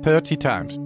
30 times.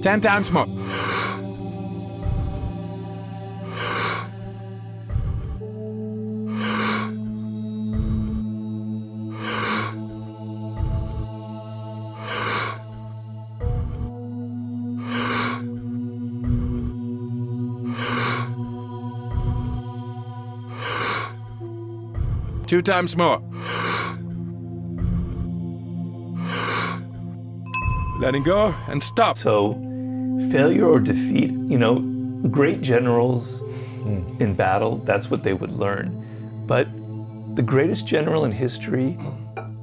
Ten times more. Two times more. Letting go and stop. So, failure or defeat, you know, great generals in battle, that's what they would learn. But the greatest general in history,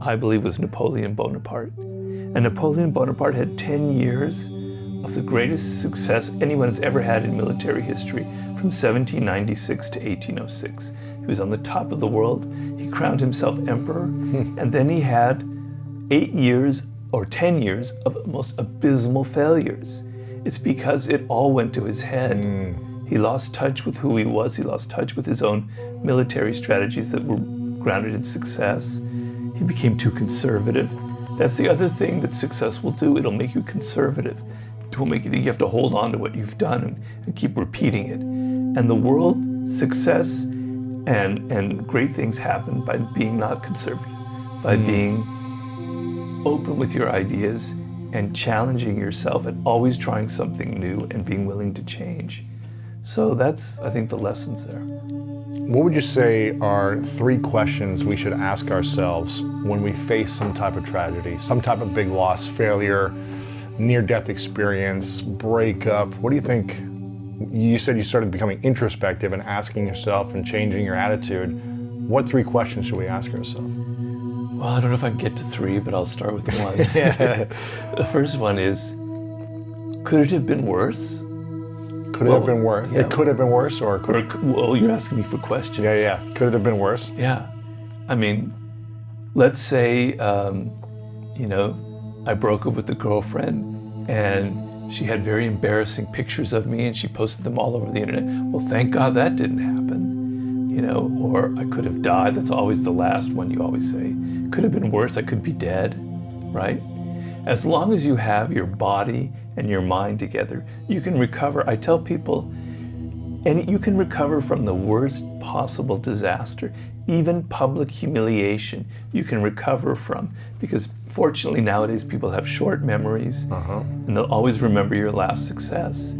I believe, was Napoleon Bonaparte. And Napoleon Bonaparte had 10 years of the greatest success anyone has ever had in military history, from 1796 to 1806. He was on the top of the world. He crowned himself emperor. And then he had 8 years or 10 years of most abysmal failures. It's because it all went to his head. He lost touch with who he was. He lost touch with his own military strategies that were grounded in success. He became too conservative. That's the other thing that success will do. It'll make you conservative. It will make you think you have to hold on to what you've done and keep repeating it. And the world, success and great things happen by being not conservative, by being open with your ideas and challenging yourself and always trying something new and being willing to change. So that's, I think, the lessons there. What would you say are 3 questions we should ask ourselves when we face some type of tragedy, some type of big loss, failure, near-death experience, breakup? What do you think? You said you started becoming introspective and asking yourself and changing your attitude. What 3 questions should we ask ourselves? Well, I don't know if I can get to 3, but I'll start with 1. The first one is, could it have been worse? Could it have been worse? Yeah. It could have been worse, or well, you're asking me for questions. Yeah. Could it have been worse? Yeah. I mean, let's say, you know, I broke up with a girlfriend and she had very embarrassing pictures of me and she posted them all over the internet. Well, thank God that didn't happen, you know, or I could have died. That's always the last one you always say. Could have been worse. I could be dead, right? As long as you have your body and your mind together, you can recover. I tell people, and you can recover from the worst possible disaster, even public humiliation, you can recover from, because fortunately nowadays people have short memories and they'll always remember your last success.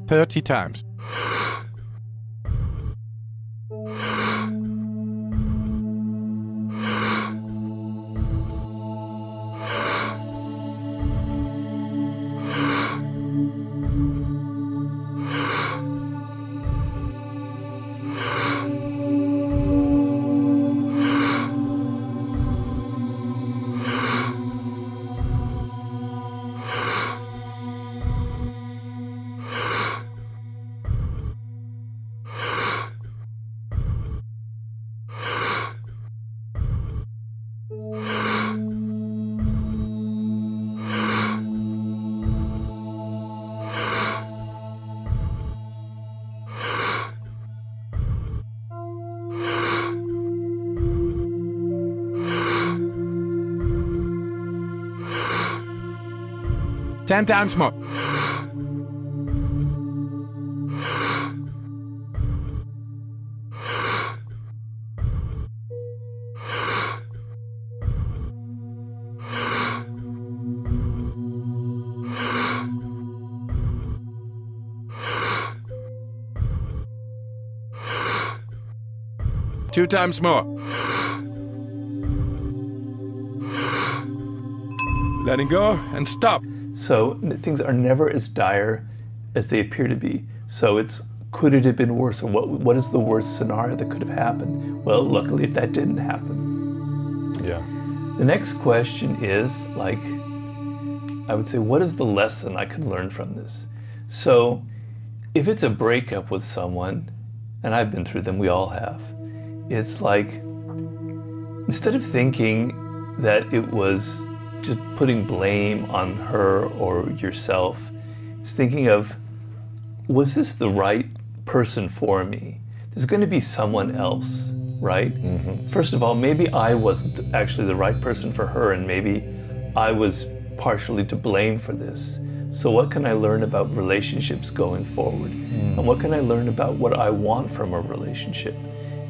Thirty times. 10 times more. Two times more. Letting go and stop. So things are never as dire as they appear to be. So it's, could it have been worse? Or what is the worst scenario that could have happened? Well, luckily that didn't happen. Yeah. The next question is, like, I would say, what is the lesson I could learn from this? So if it's a breakup with someone, and I've been through them, we all have, it's like, instead of thinking that it was just putting blame on her or yourself, it's thinking of, was this the right person for me? There's going to be someone else, right? Mm-hmm. First of all, maybe I wasn't actually the right person for her, and maybe I was partially to blame for this. So what can I learn about relationships going forward? And what can I learn about what I want from a relationship?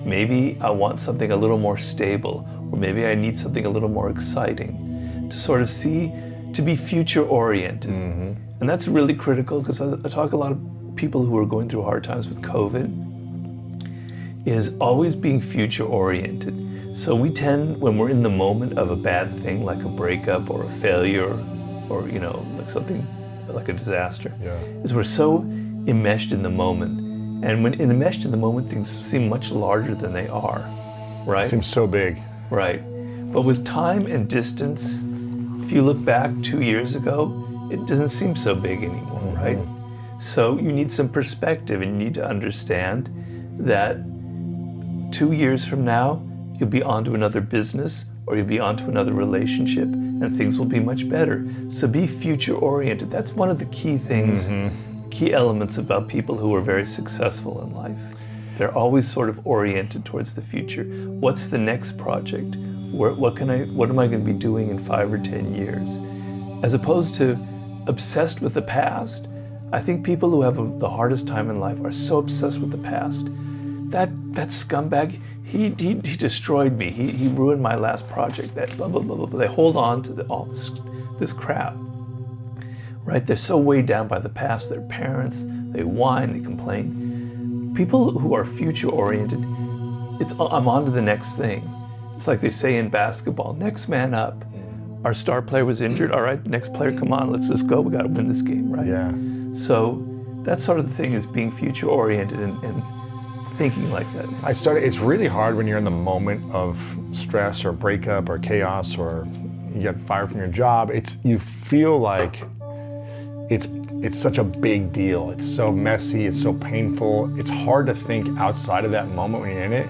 Maybe I want something a little more stable, or maybe I need something a little more exciting to sort of see, to be future oriented. Mm-hmm. And that's really critical, because I talk to a lot of people who are going through hard times with COVID, is always being future oriented. So we tend, when we're in the moment of a bad thing, like a breakup or a failure, or you know, like something like a disaster, is we're so enmeshed in the moment. And when enmeshed in the moment, things seem much larger than they are, right? It seems so big. Right. But with time and distance, if you look back 2 years ago, it doesn't seem so big anymore, right? So you need some perspective, and you need to understand that 2 years from now, you'll be onto another business, or you'll be onto another relationship, and things will be much better. So be future oriented. That's one of the key things, key elements about people who are very successful in life. They're always sort of oriented towards the future. What's the next project? What am I going to be doing in 5 or 10 years? As opposed to obsessed with the past. I think people who have the hardest time in life are so obsessed with the past. That scumbag, he destroyed me. He ruined my last project. That blah blah blah blah. They hold on to all this crap. Right? They're so weighed down by the past. Their parents, they whine, they complain. People who are future oriented, I'm on to the next thing. It's like they say in basketball, next man up. Our star player was injured. All right, next player, come on, let's just go. We got to win this game, right? Yeah. So that's sort of the thing, is being future oriented and thinking like that. It's really hard when you're in the moment of stress or breakup or chaos, or you get fired from your job. You feel like it's such a big deal. It's so messy, it's so painful. It's hard to think outside of that moment when you're in it.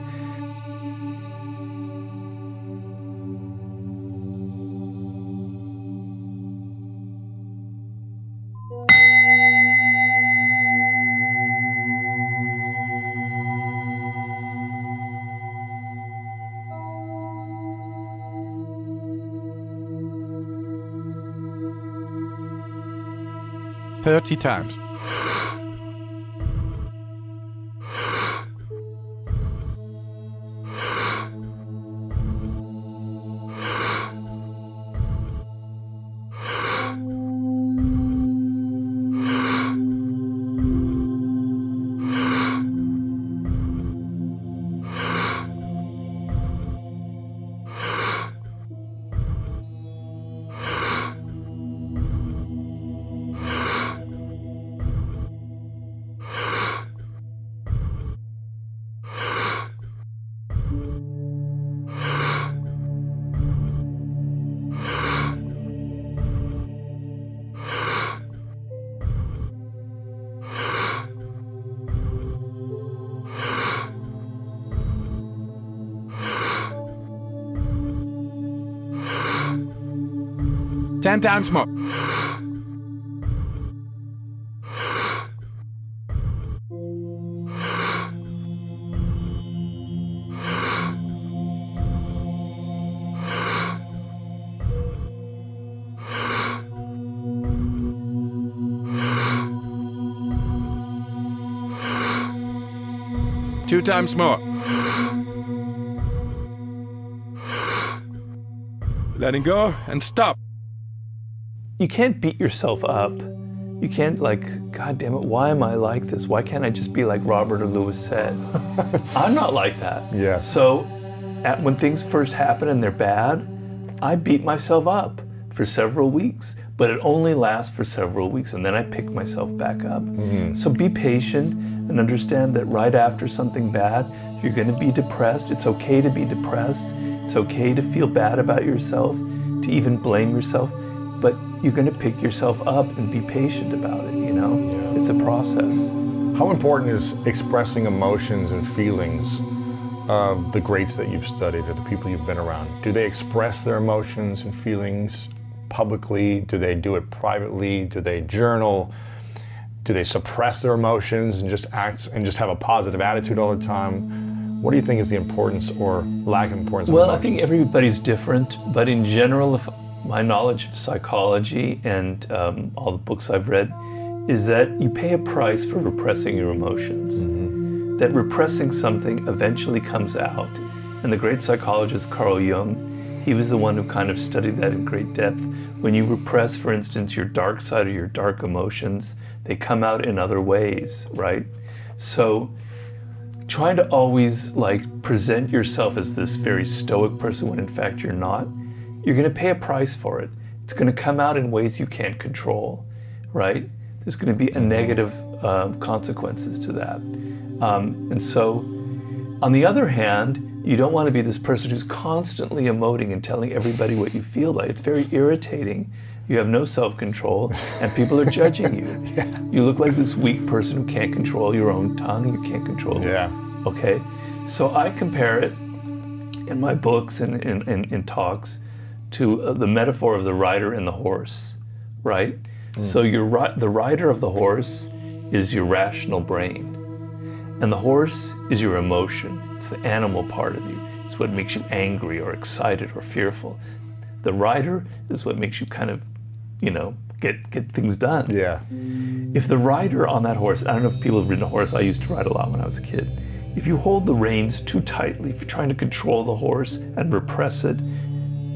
Thirty times. Ten times more. 2 times more. Letting go and stop. You can't beat yourself up. You can't God damn it, why am I like this? Why can't I just be like Robert or Lewis said? I'm not like that. Yeah. So when things first happen and they're bad, I beat myself up for several weeks, but it only lasts for several weeks and then I pick myself back up. So be patient and understand that right after something bad, you're gonna be depressed. It's okay to be depressed. It's okay to feel bad about yourself, to even blame yourself, but you're gonna pick yourself up and be patient about it, you know? Yeah. It's a process. How important is expressing emotions and feelings of the greats that you've studied or the people you've been around? Do they express their emotions and feelings publicly? Do they do it privately? Do they journal? Do they suppress their emotions and just act and just have a positive attitude all the time? What do you think is the importance or lack of importance of Well, emotions? I think everybody's different, but in general, my knowledge of psychology and all the books I've read is that you pay a price for repressing your emotions. That repressing something eventually comes out. And the great psychologist Carl Jung, he was the one who kind of studied that in great depth. When you repress, for instance, your dark side or your dark emotions, they come out in other ways, right? So trying to always present yourself as this very stoic person when in fact you're not, you're gonna pay a price for it. It's gonna come out in ways you can't control, right? There's gonna be a negative consequences to that. And so, on the other hand, you don't wanna be this person who's constantly emoting and telling everybody what you feel like. It's very irritating. You have no self-control and people are judging you. Yeah. You look like this weak person who can't control your own tongue, you can't control it. Yeah. Okay? So I compare it in my books and in talks to the metaphor of the rider and the horse, right? So the rider of the horse is your rational brain, and the horse is your emotion. It's the animal part of you. It's what makes you angry or excited or fearful. The rider is what makes you kind of, get things done. Yeah. If the rider on that horse, I don't know if people have ridden a horse, I used to ride a lot when I was a kid. If you hold the reins too tightly, if you're trying to control the horse and repress it,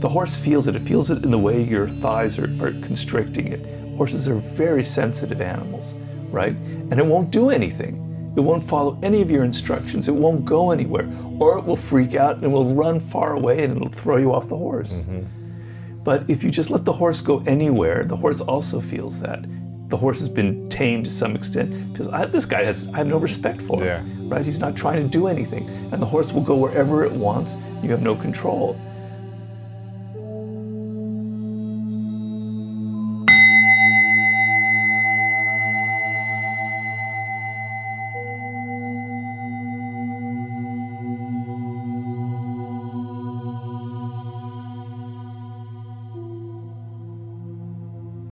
the horse feels it. It feels it in the way your thighs are constricting it. Horses are very sensitive animals, right? And it won't do anything. It won't follow any of your instructions. It won't go anywhere. Or it will freak out and it will run far away and it'll throw you off the horse. But if you just let the horse go anywhere, the horse also feels that. The horse has been tamed to some extent because this guy I have no respect for him, right? He's not trying to do anything. And the horse will go wherever it wants. You have no control.